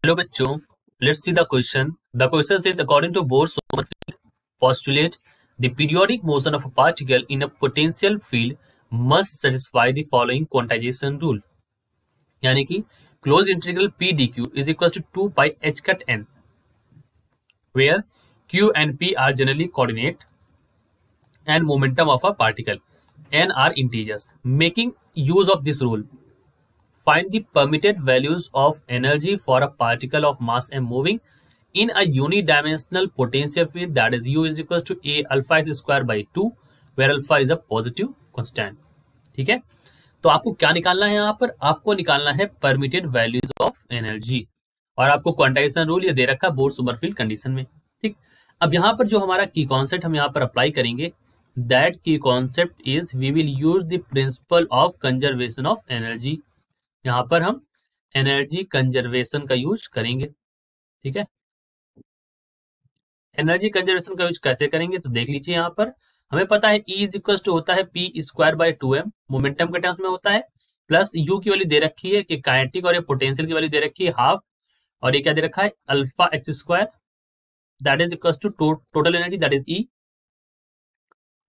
Hello बच्चों, let's see the question. The question says according to Bohr-Sommerfeld postulate, the periodic motion of a particle in a potential field must satisfy the following quantization rule. यानी कि close integral p dq is equals to 2 pi h cut n, where q and p are generally coordinate and momentum of a particle n are integers. Making use of this rule, find the permitted values of energy for a particle of mass m moving in a unidimensional potential field, that is u is equals to a alpha is square by 2, where alpha is a positive constant. ठीक है, तो आपको क्या निकालना है? यहाँ पर आपको निकालना है परमिटेड वैल्यूज ऑफ एनर्जी, और आपको क्वांटाइजेशन रूल ये दे रखा है बोर-सोमरफेल्ड कंडीशन में. ठीक, अब यहाँ पर जो हमारा की कॉन्सेप्ट हम यहाँ पर अप्लाई करेंगे, दैट की concept is we will use the principle of conservation of energy. यहाँ पर हम एनर्जी कंजर्वेशन का यूज करेंगे. ठीक है, एनर्जी कंजर्वेशन का यूज कैसे करेंगे तो देख लीजिए. यहाँ पर हमें पता है E इज इक्वल टू होता है P square by 2m, momentum के टर्म्स में होता है, प्लस U की वैल्यू दे रखी है कि काइनेटिक और ये पोटेंशियल की वैल्यू दे रखी है हाफ, और ये क्या दे रखा है alpha x square, that is equal to total energy that is E.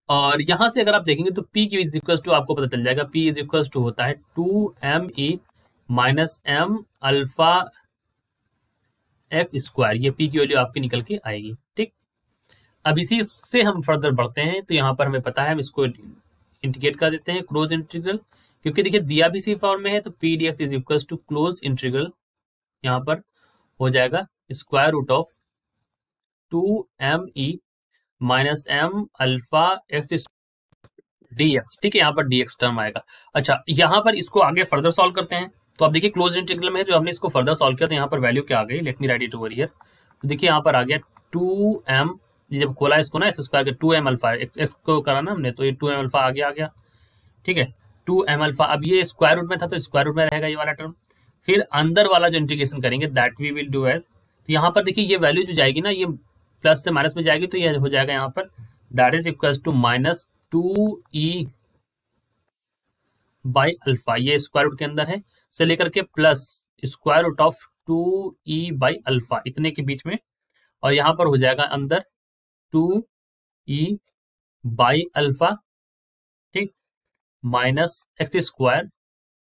और यहां से अगर आप देखेंगे तो P की इज इक्वल टू आपको पता चल जाएगा, P इज इक्वल टू होता है 2me minus m alpha x square. ये P की वैल्यू आपकी निकल के आएगी. ठीक, अब इसी से हम फर्दर बढ़ते हैं, तो यहाँ पर हमें पता है हम इसको इंटीग्रेट कर देते हैं क्लोज इंटीग्रल, क्योंकि देखिए दिया भी इसी फॉर्म में है, तो p d x is equal to close integral यहाँ पर हो जाएगा square root of 2me minus m alpha x dx. ठीक है, यहाँ पर dx टर्म आएगा. अच्छा, यहाँ पर इसको आगे फर्दर सॉल्व करते हैं, तो अब देखिए क्लोज इंटीग्रल में जो हमने इसको फर्दर सॉल्व किया तो यहाँ पर वैल्यू क्या आ गई, let me right it over here. तो देखिए यहाँ पर आ गया 2m, जब खोला इसको ना इस स्क्वायर के 2m अल्फा एक्स को करा ना हमने, तो ये 2m अल्फा आगे आ गया. ठीक है, 2m अल्फा. अब ये स्क्वायर रूट में था तो स्क्वायर रूट में रहेगा ये वाला टर्म. फिर अंदर वाला जो इंटीग्रेशन करेंगे that we will do as, तो यहाँ पर देखिए ये वैल्यू जो जाएगी ना, ये प्लस से माइनस में जाएगी, तो ये हो जाएगा यहाँ पर that is equal to minus 2e by alpha, ये स्क्वायर रूट के अंदर है, से लेकर के plus square root of 2e by alpha, इतने के बीच में, और यहाँ पर हो जाएगा अंदर 2e बाई अल्फा, ठीक, माइनस एक्स स्क्वायर,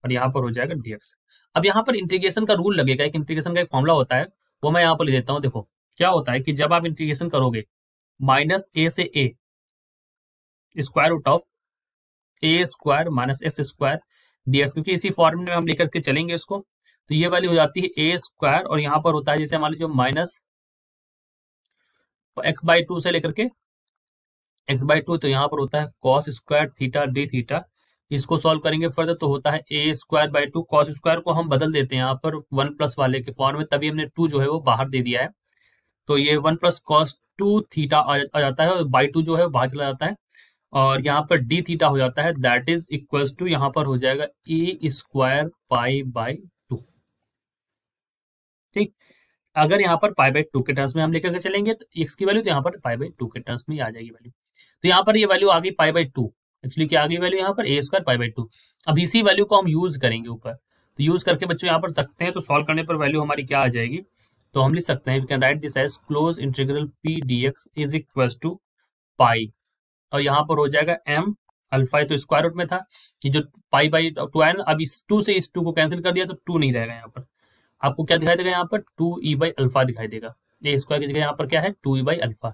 और यहाँ पर हो जाएगा dx. अब यहाँ पर इंटीग्रेशन का रूल लगेगा, एक इंटीग्रेशन का एक फॉर्मूला होता है, वो मैं यहाँ पर ले देता हूँ. देखो क्या होता है कि जब आप इंटीग्रेशन करोगे माइनस ए से a square root of a square minus x square dx, क्योंकि इसी फॉर्मूले में हम लेकर के चलेंगे इसको, तो ये वैल्यू हो जाती है ए स्क्वायर, और यहाँ पर होता है जैसे मान लीजिए माइनस एक्स बाई 2 से लेकर के एक्स बाई 2, तो यहाँ पर होता है cos square theta D theta. इसको सॉल्व करेंगे फर्दर तो होता है ए स्क्वायर बाई 2, कॉस स्क्वायर को हम बदल देते हैं यहाँ पर 1 प्लस वाले के फॉर्म में, तभी हमने 2 जो है वो बाहर दे दिया है, तो ये 1 प्लस कॉस 2 थीटा आ जाता है, और बाई 2 जो है वो बाहर चला जाता है, और यहाँ पर डी थीटा हो जाता है, दैट इज इक्वल्स टू यहाँ पर हो जाएगा ए स्क्वायर पाई बाई 2. ठीक, अगर यहाँ पर पाई बाई 2 के टर्म्स में हम लेकर के चलेंगे तो एक्स की वैल्यू तो यहाँ पर पाई बाई 2 के टर्म्स में आ जाएगी वैल्यू. तो यहाँ पर ये वैल्यू आ गई पाई बाई 2, एक्चुअली क्या आ गई वैल्यू यहाँ पर ए स्क्वायर पाई बाई 2. अब इसी वैल्यू को हम यूज करेंगे ऊपर, तो यूज करके बच्चों यहाँ पर सकते हैं, तो सॉल्व करने पर वैल्यू हमारी क्या आ जाएगी, तो हम लिख सकते हैं we can write this as close integral p dx is equal to pi, और यहाँ पर हो जाएगा m अल्फा, तो स्क्वायर रूट में था, ये जो पाई बाई 2 है ना, अब इस 2 से इस 2 को कैंसिल कर दिया तो 2 नहीं रहेगा. यहाँ पर आपको क्या दिखाई देगा, यहाँ पर 2e बाई अल्फा दिखाई देगा. ए स्क्वायर की जगह यहाँ पर क्या है 2e बाई अल्फा,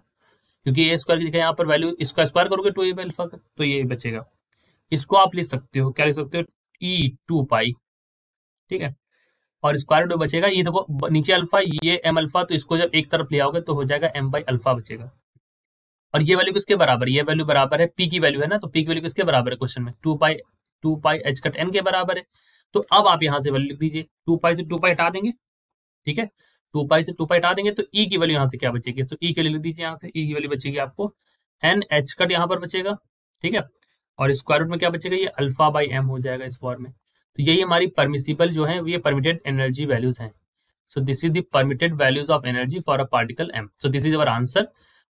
क्योंकि ए स्क्वायर की जगह यहाँ पर वैल्यू इसका स्क्वायर करोगे 2e बाई अल्फा का, तो ये बचेगा. इसको आप लिख सकते हो, क्या लिख सकते हो, e 2 पाई. ठीक है, और स्क्वायर रूट में बचेगा, ये देखो नीचे अल्फा, ये m अल्फा, तो इसको जब एक तरफ ले आओगे तो हो जाएगा m बाई अल्फा बचेगा. और ये वैल्यू किसके बराबर है, ये वैल्यू बराबर है p की वैल्यू है ना, तो p की वैल्यू किसके बराबर है क्वेश्चन में 2 पाई h कट n के बराबर है. तो अब आप यहाँ से वैल्यू लिख दीजिए, 2 पाई से 2 पाई हटा देंगे. ठीक है, 2 पाई से 2 पाई हटा देंगे तो e की वैल्यू यहाँ से क्या बचेगी, तो e के लिए लिख दीजिए, यहाँ से e की वैल्यू बचेगी आपको n h कट यहाँ पर बचेगा. ठीक है, और स्क्वायर रूट में क्या बचेगा, ये अल्फा बाई m हो जाएगा इस फॉर्म में. तो यही हमारी परमिसिबल जो है ये परमिटेड एनर्जी वैल्यूज हैं. So this is the permitted values of energy for a particle m. So this is our answer.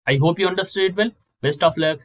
I hope you understood it well. Best of luck.